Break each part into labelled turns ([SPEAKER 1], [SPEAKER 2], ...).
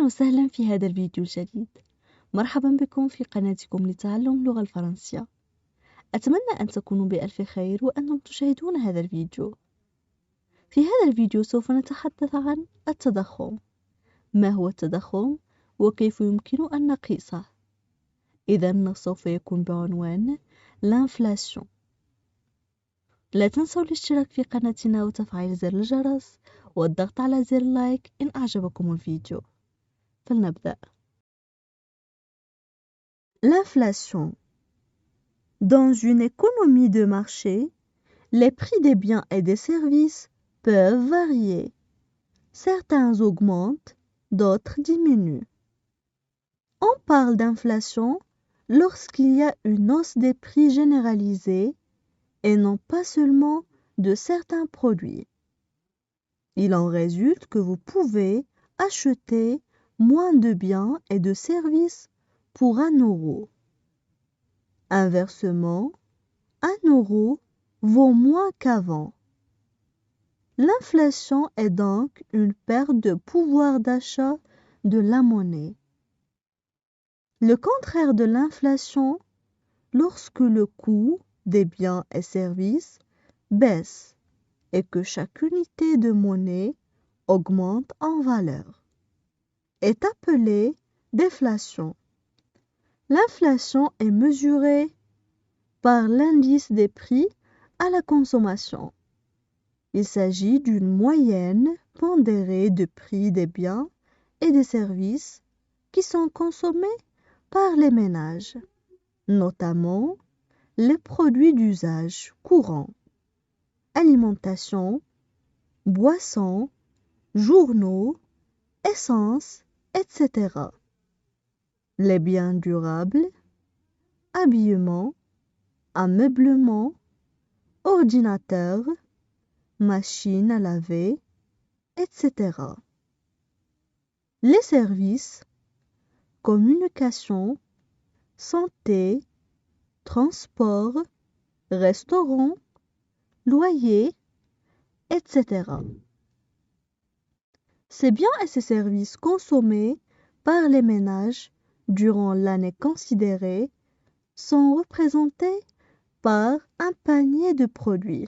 [SPEAKER 1] أهلا وسهلا في هذا الفيديو الجديد. مرحبا بكم في قناتكم لتعلم اللغة الفرنسية. أتمنى أن تكونوا بألف خير وأنتم تشاهدون هذا الفيديو. في هذا الفيديو سوف نتحدث عن التضخم. ما هو التضخم وكيف يمكن أن نقيسه؟ إذن سوف يكون بعنوان l'inflation. لا تنسوا الاشتراك في قناتنا وتفعيل زر الجرس والضغط على زر لايك إن أعجبكم الفيديو. فلنبدأ. L'inflation. Dans une économie de marché, les prix des biens et des services peuvent varier. Certains augmentent, d'autres diminuent. On parle d'inflation lorsqu'il y a une hausse des prix généralisée et non pas seulement de certains produits. Il en résulte que vous pouvez acheter moins de biens et de services pour 1 euro. Inversement, 1 euro vaut moins qu'avant. L'inflation est donc une perte de pouvoir d'achat de la monnaie. Le contraire de l'inflation, lorsque le coût des biens et services baisse et que chaque unité de monnaie augmente en valeur, est appelée déflation. L'inflation est mesurée par l'indice des prix à la consommation. Il s'agit d'une moyenne pondérée de prix des biens et des services qui sont consommés par les ménages, notamment les produits d'usage courant, alimentation, boissons, journaux, essences, etc. Les biens durables, habillement, ameublement, ordinateur, machine à laver, etc. Les services, communication, santé, transport, restaurant, loyer, etc. Ces biens et ces services consommés par les ménages durant l'année considérée sont représentés par un panier de produits.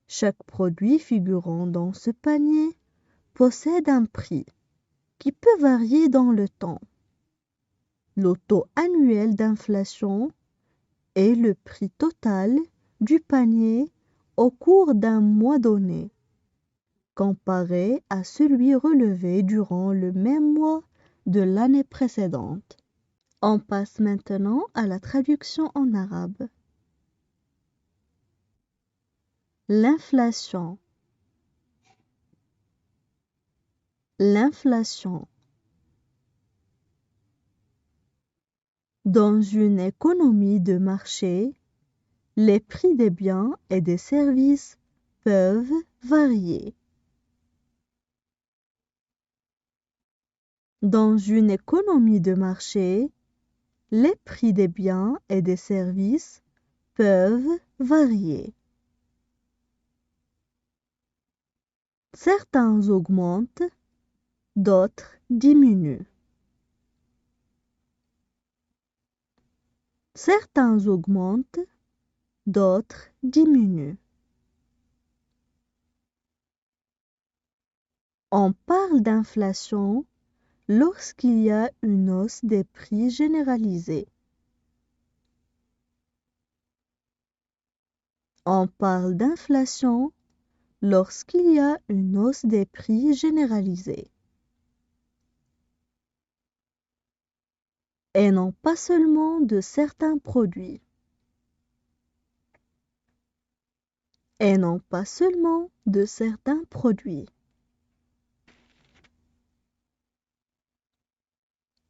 [SPEAKER 1] Chaque produit figurant dans ce panier possède un prix qui peut varier dans le temps. Le taux annuel d'inflation est le prix total du panier au cours d'un mois donné, comparé à celui relevé durant le même mois de l'année précédente. On passe maintenant à la traduction en arabe. L'inflation. L'inflation. Dans une économie de marché, les prix des biens et des services peuvent varier. Dans une économie de marché, les prix des biens et des services peuvent varier. Certains augmentent, d'autres diminuent. Certains augmentent, d'autres diminuent. On parle d'inflation lorsqu'il y a une hausse des prix généralisée. On parle d'inflation lorsqu'il y a une hausse des prix généralisée. Et non pas seulement de certains produits. Et non pas seulement de certains produits.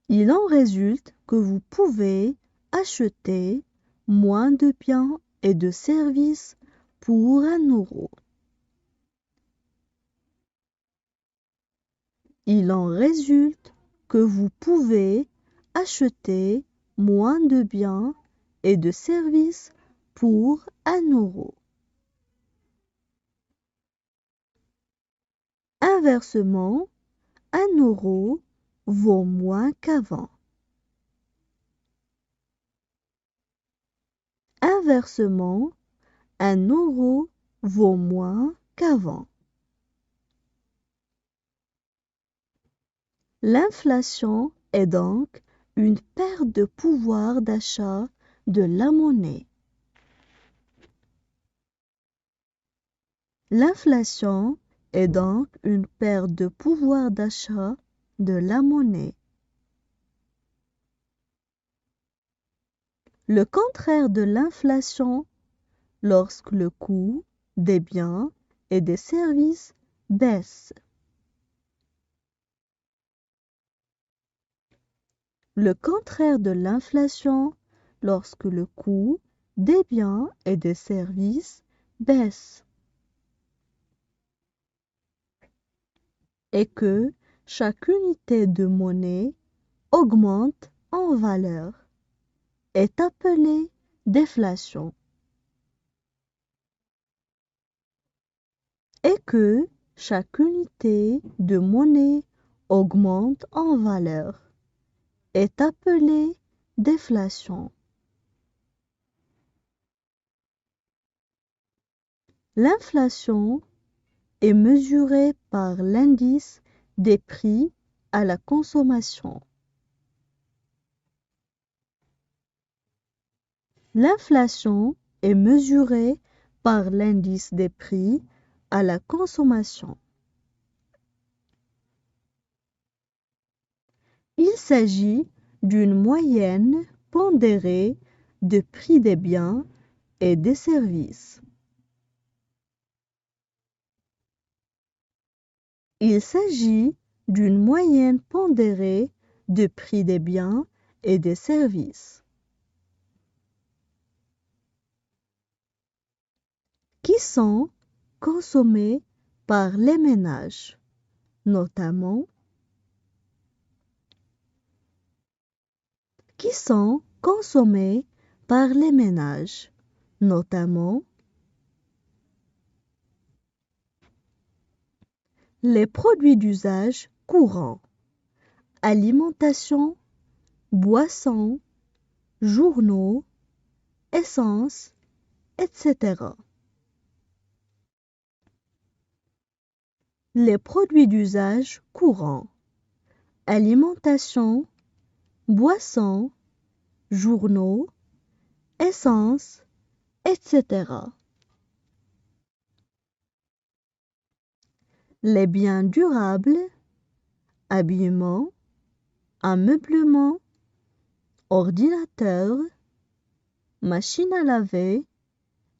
[SPEAKER 1] Il en résulte que vous pouvez acheter moins de biens et de services pour 1 euro. Il en résulte que vous pouvez acheter moins de biens et de services pour 1 euro. Inversement, 1 euro vaut moins qu'avant. Inversement, 1 € vaut moins qu'avant. L'inflation est donc une perte de pouvoir d'achat de la monnaie. L'inflation est donc une perte de pouvoir d'achat de la monnaie. Le contraire de l'inflation, lorsque le coût des biens et des services baisse. Le contraire de l'inflation, lorsque le coût des biens et des services baisse. Et que chaque unité de monnaie augmente en valeur, est appelée déflation. Et que chaque unité de monnaie augmente en valeur, est appelée déflation. L'inflation est mesurée par l'indice des prix à la consommation. L'inflation est mesurée par l'indice des prix à la consommation. Il s'agit d'une moyenne pondérée de prix des biens et des services. Il s'agit d'une moyenne pondérée de prix des biens et des services. Qui sont consommés par les ménages, notamment qui sont consommés par les ménages, notamment les produits d'usage courant, alimentation, boissons, journaux, essence, etc. Les produits d'usage courant, alimentation, boissons, journaux, essence, etc. Les biens durables, habillement, ameublement, ordinateur, machine à laver,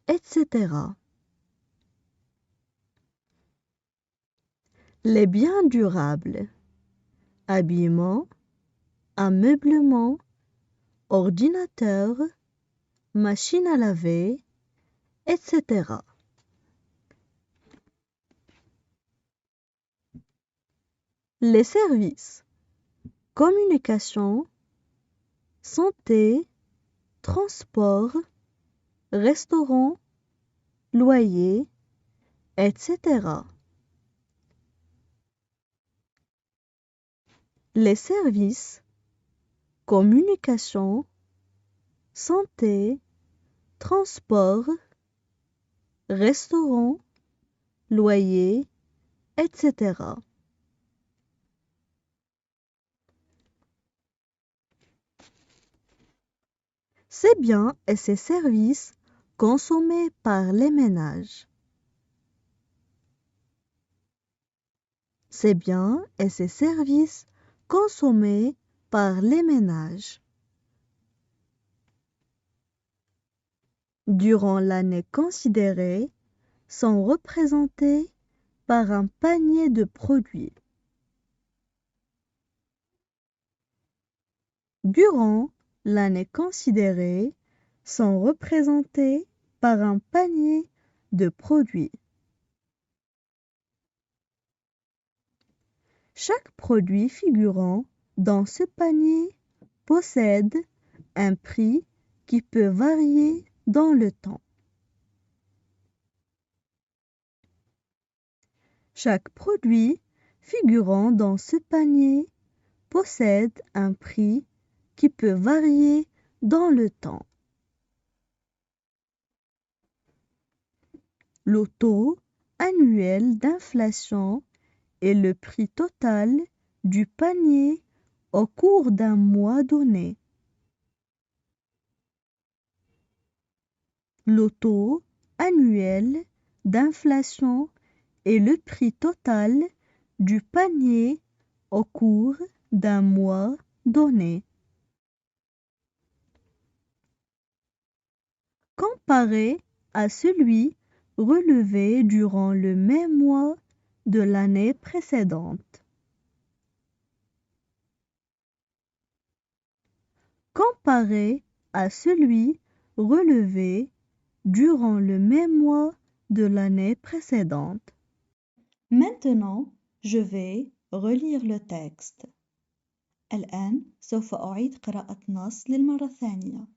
[SPEAKER 1] etc. Les biens durables, habillement, ameublement, ordinateur, machine à laver, etc. Les services, communication, santé, transport, restaurant, loyer, etc. Les services, communication, santé, transport, restaurant, loyer, etc. Ces biens et ces services consommés par les ménages. Ces biens et ces services consommés par les ménages. Durant l'année considérée, sont représentés par un panier de produits. Durant l'année considérée, sont représentés par un panier de produits. Chaque produit figurant dans ce panier possède un prix qui peut varier dans le temps. Chaque produit figurant dans ce panier possède un prix qui peut varier dans le temps. Le taux annuel d'inflation est le prix total du panier au cours d'un mois donné. Le taux annuel d'inflation est le prix total du panier au cours d'un mois donné. Comparé à celui relevé durant le même mois de l'année précédente. Comparé à celui relevé durant le même mois de l'année précédente. Maintenant, je vais relire le texte. الآن سوف أعيد قراءة نص للمرة الثانية.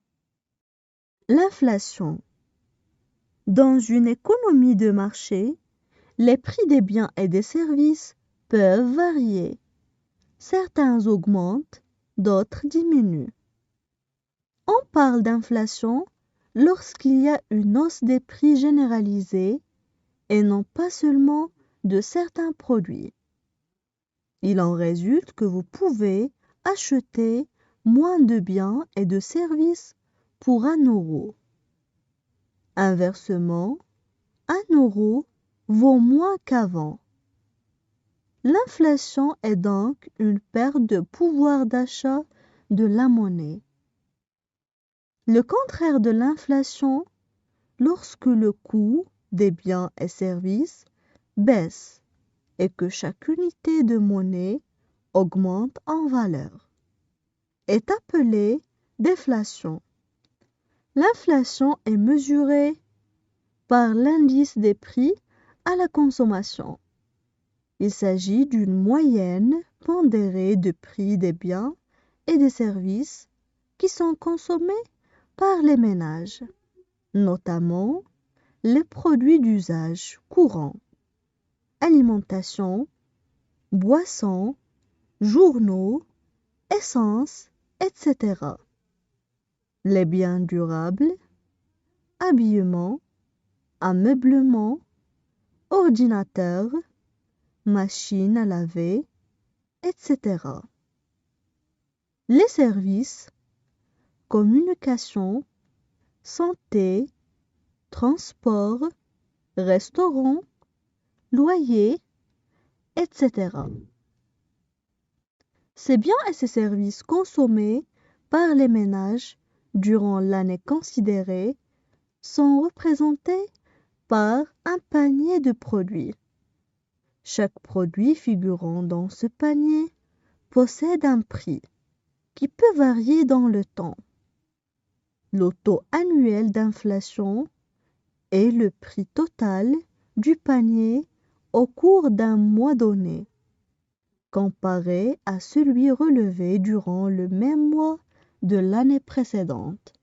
[SPEAKER 1] L'inflation. Dans une économie de marché, les prix des biens et des services peuvent varier. Certains augmentent, d'autres diminuent. On parle d'inflation lorsqu'il y a une hausse des prix généralisée et non pas seulement de certains produits. Il en résulte que vous pouvez acheter moins de biens et de services pour 1 euro. Inversement, 1 euro vaut moins qu'avant. L'inflation est donc une perte de pouvoir d'achat de la monnaie. Le contraire de l'inflation, lorsque le coût des biens et services baisse et que chaque unité de monnaie augmente en valeur, est appelée déflation. L'inflation est mesurée par l'indice des prix à la consommation. Il s'agit d'une moyenne pondérée de prix des biens et des services qui sont consommés par les ménages, notamment les produits d'usage courant, alimentation, boissons, journaux, essence, etc. Les biens durables, habillement, ameublement, ordinateur, machine à laver, etc. Les services, communication, santé, transport, restaurant, loyer, etc. Ces biens et ces services consommés par les ménages durant l'année considérée sont représentés par un panier de produits. Chaque produit figurant dans ce panier possède un prix qui peut varier dans le temps. Le taux annuel d'inflation est le prix total du panier au cours d'un mois donné, comparé à celui relevé durant le même mois de l'année précédente.